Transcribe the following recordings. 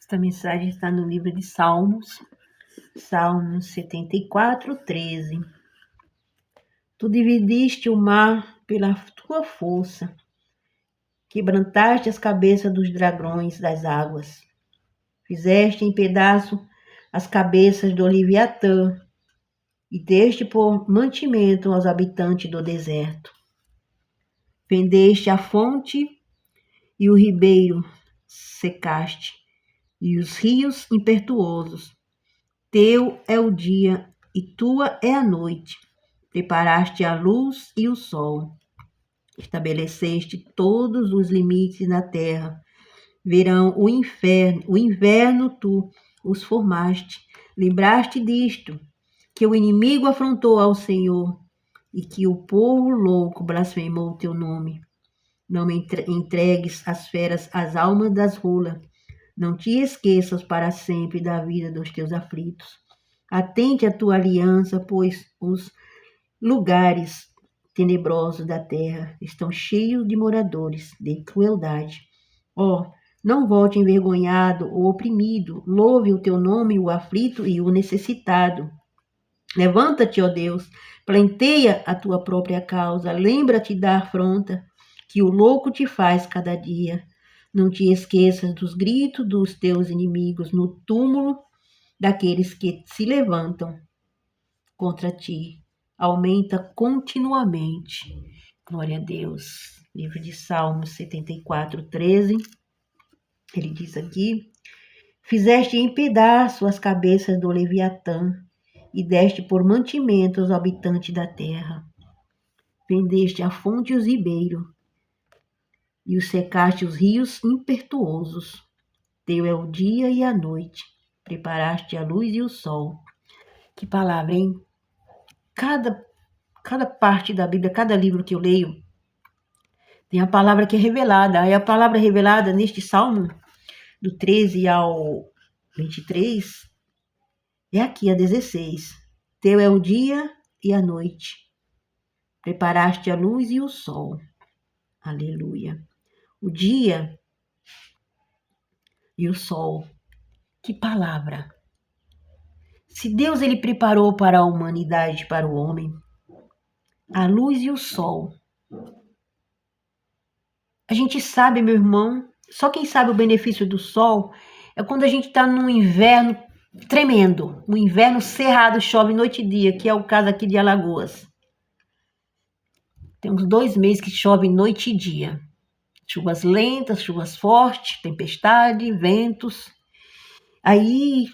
Esta mensagem está no livro de Salmos, Salmos 74, 13. Tu dividiste o mar pela tua força, quebrantaste as cabeças dos dragões das águas, fizeste em pedaço as cabeças do Leviatã e deste por mantimento aos habitantes do deserto. Fendeste a fonte e o ribeiro secaste, e os rios impetuosos. Teu é o dia e tua é a noite. Preparaste a luz e o sol. Estabeleceste todos os limites na terra. Verão o inverno tu os formaste. Lembraste disto, que o inimigo afrontou ao Senhor e que o povo louco blasfemou o teu nome. Não me entregues às feras as almas das rolas. Não te esqueças para sempre da vida dos teus aflitos. Atente à tua aliança, pois os lugares tenebrosos da terra estão cheios de moradores de crueldade. Não volte envergonhado ou oprimido. Louve o teu nome, o aflito e o necessitado. Levanta-te, ó Deus, planteia a tua própria causa. Lembra-te da afronta que o louco te faz cada dia. Não te esqueças dos gritos dos teus inimigos no túmulo daqueles que se levantam contra ti. Aumenta continuamente. Glória a Deus. Livro de Salmos 74, 13. Ele diz aqui: fizeste em pedaço as cabeças do Leviatã e deste por mantimento aos habitantes da terra. Fendeste a fonte e os ribeiros e os secaste os rios impetuosos. Teu é o dia e a noite. Preparaste a luz e o sol. Que palavra, hein? Cada parte da Bíblia, cada livro que eu leio, tem a palavra que é revelada. Aí a palavra revelada neste Salmo, do 13 ao 23, é aqui, a 16. Teu é o dia e a noite. Preparaste a luz e o sol. Aleluia. O dia e o sol. Que palavra! Se Deus ele preparou para a humanidade, para o homem, a luz e o sol. A gente sabe, meu irmão, só quem sabe o benefício do sol é quando a gente está num inverno tremendo, um inverno cerrado, chove noite e dia, que é o caso aqui de Alagoas. Tem uns 2 meses que chove noite e dia. Chuvas lentas, chuvas fortes, tempestade, ventos. Aí,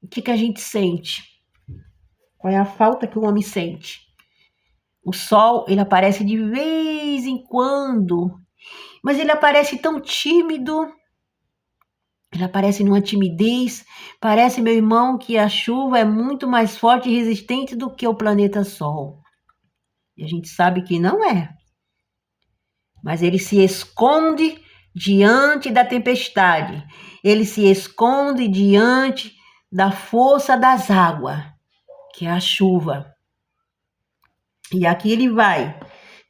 o que a gente sente? Qual é a falta que o homem sente? O sol, ele aparece de vez em quando, mas ele aparece tão tímido, ele aparece numa timidez. Parece, meu irmão, que a chuva é muito mais forte e resistente do que o planeta Sol. E a gente sabe que não é. Mas ele se esconde diante da tempestade. Ele se esconde diante da força das águas, que é a chuva. E aqui ele vai: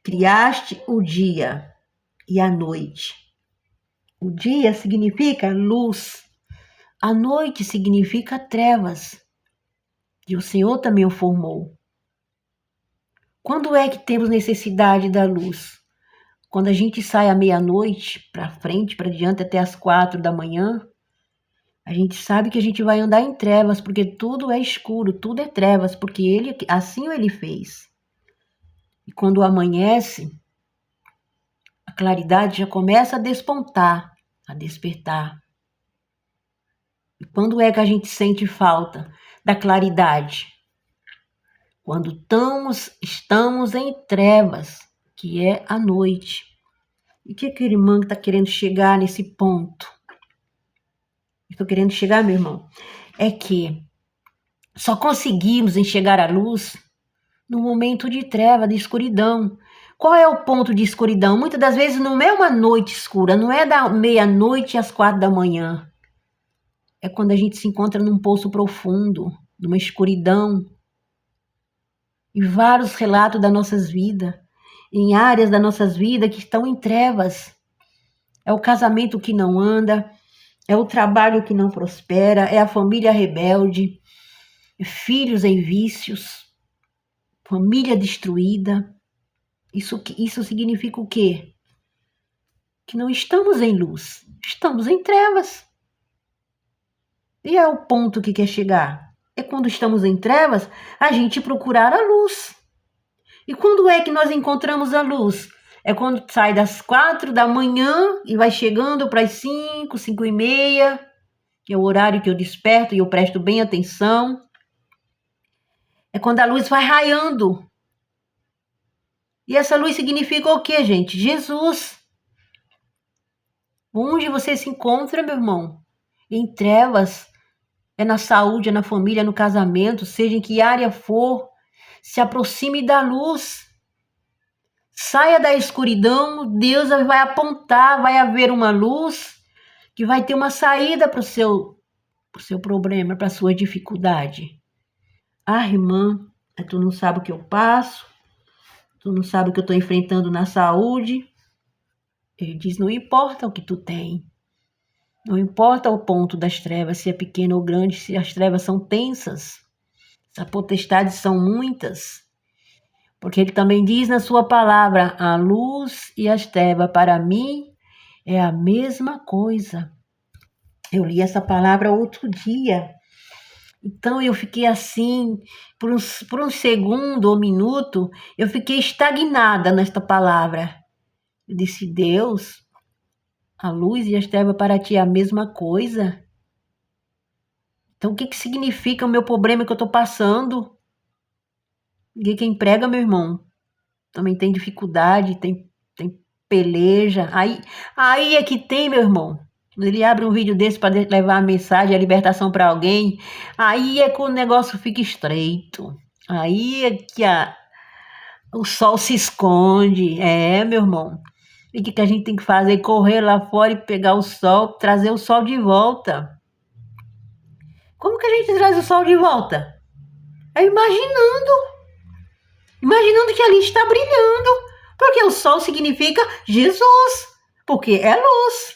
criaste o dia e a noite. O dia significa luz, a noite significa trevas. E o Senhor também o formou. Quando é que temos necessidade da luz? Quando a gente sai à meia-noite, para frente, para diante, até as 4 da manhã, a gente sabe que a gente vai andar em trevas, porque tudo é escuro, tudo é trevas, porque assim ele fez. E quando amanhece, a claridade já começa a despontar, a despertar. E quando é que a gente sente falta da claridade? Quando estamos em trevas, que é a noite. E o que aquele irmão está querendo chegar nesse ponto? Estou querendo chegar, meu irmão, é que só conseguimos enxergar a luz no momento de treva, de escuridão. Qual é o ponto de escuridão? Muitas das vezes não é uma noite escura, não é da meia-noite às 4 da manhã. É quando a gente se encontra num poço profundo, numa escuridão. E vários relatos das nossas vidas, em áreas das nossas vidas que estão em trevas. É o casamento que não anda, é o trabalho que não prospera, é a família rebelde, filhos em vícios, família destruída. Isso significa o quê? Que não estamos em luz, estamos em trevas. E é o ponto que quer chegar. É quando estamos em trevas, a gente procurar a luz. E quando é que nós encontramos a luz? É quando sai das 4 da manhã e vai chegando para as 5, 5 e meia, que é o horário que eu desperto e eu presto bem atenção. É quando a luz vai raiando. E essa luz significa o quê, gente? Jesus. Onde você se encontra, meu irmão? Em trevas. É na saúde, é na família, é no casamento, seja em que área for. Se aproxime da luz. Saia da escuridão, Deus vai apontar, vai haver uma luz que vai ter uma saída para o seu problema, para a sua dificuldade. Ah, irmã, tu não sabe o que eu passo, tu não sabe o que eu estou enfrentando na saúde. Ele diz, não importa o que tu tem, não importa o ponto das trevas, se é pequeno ou grande, se as trevas são tensas, se as potestades são muitas. Porque ele também diz na sua palavra, a luz e as trevas para mim é a mesma coisa. Eu li essa palavra outro dia. Então eu fiquei assim, por um segundo ou minuto, eu fiquei estagnada nesta palavra. Eu disse, Deus, a luz e as trevas para ti é a mesma coisa? Então o que significa o meu problema que eu estou passando? Ninguém quem prega, meu irmão, também tem dificuldade, tem peleja. Aí é que tem, meu irmão. Ele abre um vídeo desse para levar a mensagem, a libertação para alguém. Aí é que o negócio fica estreito. Aí é que o sol se esconde. É, meu irmão. E o que a gente tem que fazer? Correr lá fora e pegar o sol, trazer o sol de volta. Como que a gente traz o sol de volta? É imaginando. Imaginando que ali está brilhando. Porque o sol significa Jesus. Porque é luz.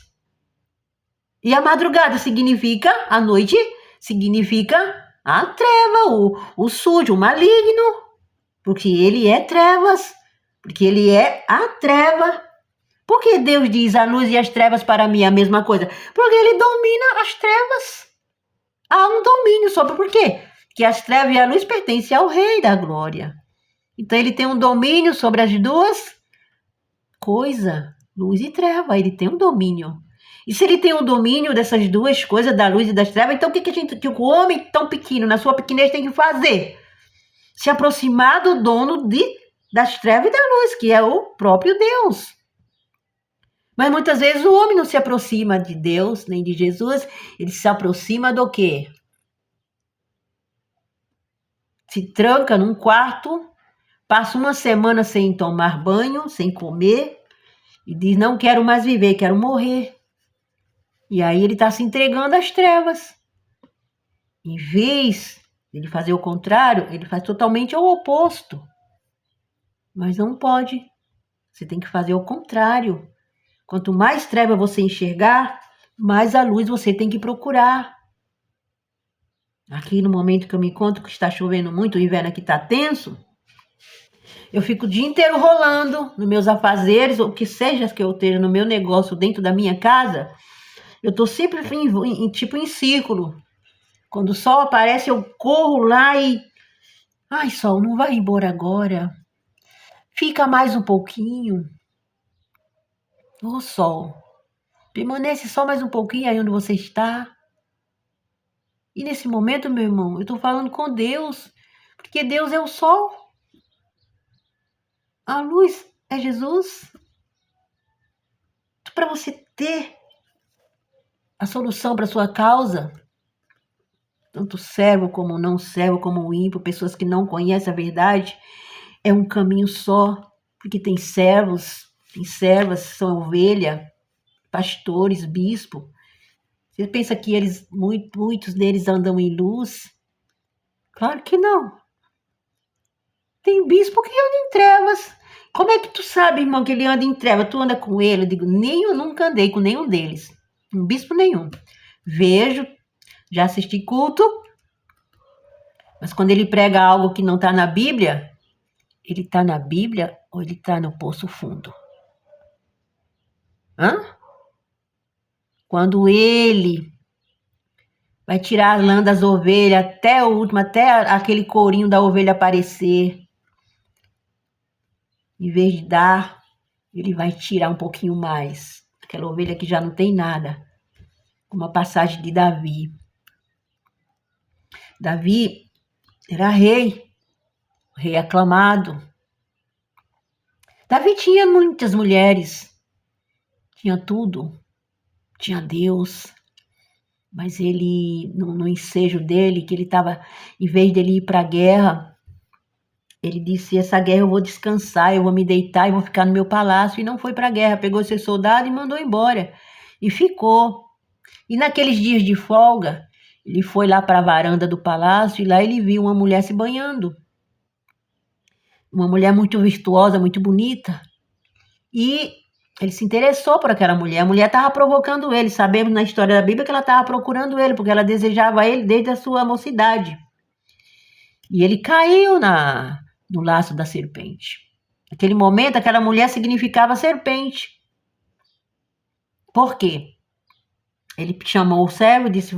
E a madrugada significa, a noite significa a treva, o sujo, o maligno. Porque ele é trevas. Porque ele é a treva. Por que Deus diz a luz e as trevas para mim é a mesma coisa? Porque ele domina as trevas. Há um domínio sobre por quê? Porque as trevas e a luz pertencem ao Rei da Glória. Então ele tem um domínio sobre as duas coisas, luz e treva. Ele tem um domínio. E se ele tem um domínio dessas duas coisas, da luz e das trevas, então o que o homem tão pequeno, na sua pequenez, tem que fazer? Se aproximar do dono das trevas e da luz, que é o próprio Deus. Mas muitas vezes o homem não se aproxima de Deus, nem de Jesus, ele se aproxima do quê? Se tranca num quarto, passa uma semana sem tomar banho, sem comer, e diz, não quero mais viver, quero morrer. E aí ele está se entregando às trevas. Em vez de ele fazer o contrário, ele faz totalmente o oposto. Mas não pode. Você tem que fazer o contrário. Quanto mais treva você enxergar, mais a luz você tem que procurar. Aqui no momento que eu me encontro, que está chovendo muito, o inverno aqui está tenso, eu fico o dia inteiro rolando nos meus afazeres, ou que seja que eu esteja no meu negócio dentro da minha casa, eu estou sempre tipo em círculo. Quando o sol aparece, eu corro lá e... Ai, sol, não vai embora agora. Fica mais um pouquinho. Ô, sol, permanece só mais um pouquinho aí onde você está. E nesse momento, meu irmão, eu estou falando com Deus, porque Deus é o sol. A luz é Jesus. Para você ter a solução para sua causa, tanto servo como não servo, como ímpio, pessoas que não conhecem a verdade, é um caminho só, porque tem servos, tem servas, são ovelha, pastores, bispo. Você pensa que muitos deles andam em luz? Claro que não. Tem bispo que anda em trevas. Como é que tu sabe, irmão, que ele anda em trevas? Tu anda com ele? Eu digo, eu nunca andei com nenhum deles. Um bispo nenhum. Vejo, já assisti culto, mas quando ele prega algo que não está na Bíblia, ele está na Bíblia ou ele está no poço fundo? Hã? Quando ele vai tirar a lã das ovelhas até o último, até aquele courinho da ovelha aparecer, em vez de dar, ele vai tirar um pouquinho mais. Aquela ovelha que já não tem nada. Uma passagem de Davi. Davi era rei aclamado. Davi tinha muitas mulheres, tinha tudo, tinha Deus, mas ele, no ensejo dele, que ele estava, em vez dele ir para a guerra, ele disse, essa guerra eu vou descansar, eu vou me deitar e vou ficar no meu palácio, e não foi para a guerra, pegou seu soldado e mandou embora, e ficou. E naqueles dias de folga, ele foi lá para a varanda do palácio, e lá ele viu uma mulher se banhando, uma mulher muito virtuosa, muito bonita, e ele se interessou por aquela mulher. A mulher estava provocando ele. Sabemos na história da Bíblia que ela estava procurando ele, porque ela desejava ele desde a sua mocidade. E ele caiu no laço da serpente. Naquele momento, aquela mulher significava serpente. Por quê? Ele chamou o servo e disse,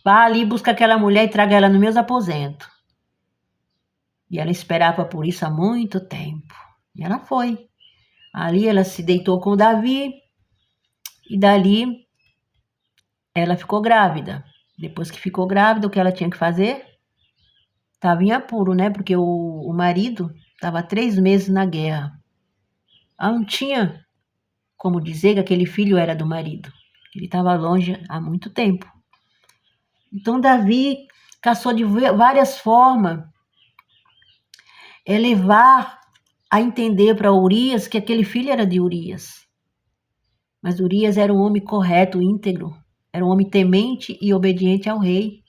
vá ali, busca aquela mulher e traga ela nos meus aposentos. E ela esperava por isso há muito tempo. E ela foi. Ali ela se deitou com Davi e dali ela ficou grávida. Depois que ficou grávida, o que ela tinha que fazer? Estava em apuro, né? Porque o marido estava 3 meses na guerra. Ela não tinha como dizer que aquele filho era do marido. Ele estava longe há muito tempo. Então Davi caçou de várias formas levar a entender para Urias que aquele filho era de Urias. Mas Urias era um homem correto, íntegro. Era um homem temente e obediente ao rei.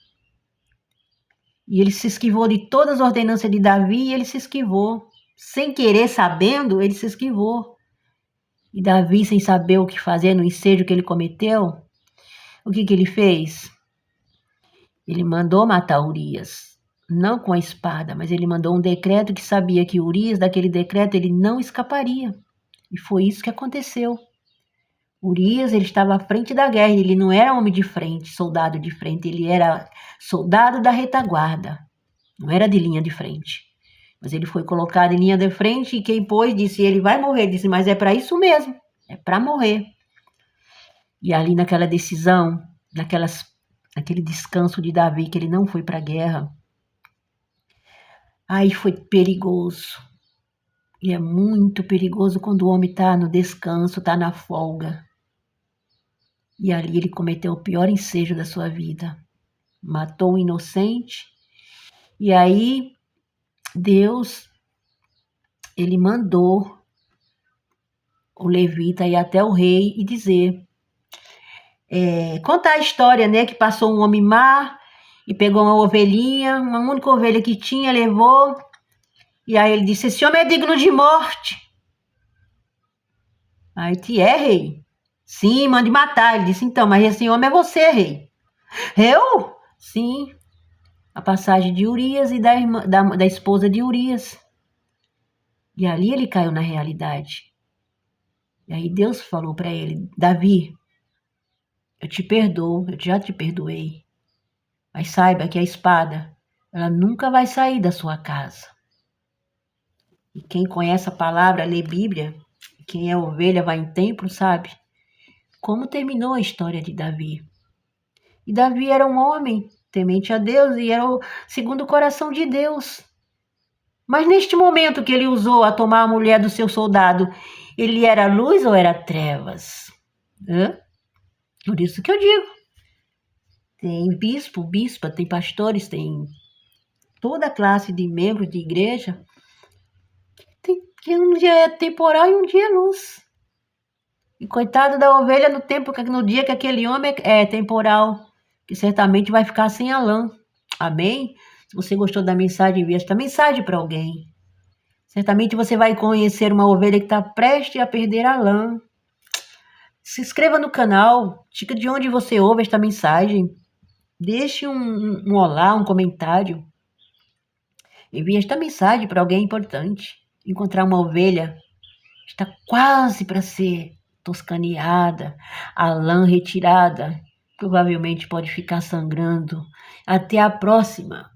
E ele se esquivou de todas as ordenanças de Davi e ele se esquivou. Sem querer, sabendo, ele se esquivou. E Davi, sem saber o que fazer no ensejo que ele cometeu, o que ele fez? Ele mandou matar Urias. Não com a espada, mas ele mandou um decreto que sabia que Urias, daquele decreto, ele não escaparia. E foi isso que aconteceu. Urias, ele estava à frente da guerra, ele não era homem de frente, soldado de frente, ele era soldado da retaguarda, não era de linha de frente. Mas ele foi colocado em linha de frente e quem pôs disse, ele vai morrer, disse, mas é para isso mesmo, é para morrer. E ali naquela decisão, naquele descanso de Davi, que ele não foi para a guerra, aí foi perigoso. E é muito perigoso quando o homem está no descanso, está na folga. E ali ele cometeu o pior ensejo da sua vida. Matou um inocente. E aí, Deus, ele mandou o levita ir até o rei e dizer, contar a história, né, que passou um homem má e pegou uma ovelhinha, uma única ovelha que tinha, levou. E aí ele disse, esse homem é digno de morte. Aí te rei? Sim, mande matar. Ele disse, então, mas esse homem é você, rei. Eu? Sim. A passagem de Urias e da esposa de Urias. E ali ele caiu na realidade. E aí Deus falou para ele, Davi, eu te perdoo, eu já te perdoei. Mas saiba que a espada, ela nunca vai sair da sua casa. E quem conhece a palavra, lê Bíblia, quem é ovelha, vai em templo, sabe? Como terminou a história de Davi. E Davi era um homem temente a Deus e era o segundo o coração de Deus. Mas neste momento que ele usou a tomar a mulher do seu soldado, ele era luz ou era trevas? Por isso que eu digo. Tem bispo, bispa, tem pastores, tem toda a classe de membros de igreja. Tem que um dia é temporal e um dia é luz. E coitado da ovelha no dia que aquele homem é temporal, que certamente vai ficar sem a lã. Amém? Se você gostou da mensagem, envie esta mensagem para alguém. Certamente você vai conhecer uma ovelha que está prestes a perder a lã. Se inscreva no canal, diga de onde você ouve esta mensagem. Deixe um olá, um comentário. Envie esta mensagem para alguém importante. Encontrar uma ovelha está quase para ser toscaneada, a lã retirada. Provavelmente pode ficar sangrando. Até a próxima!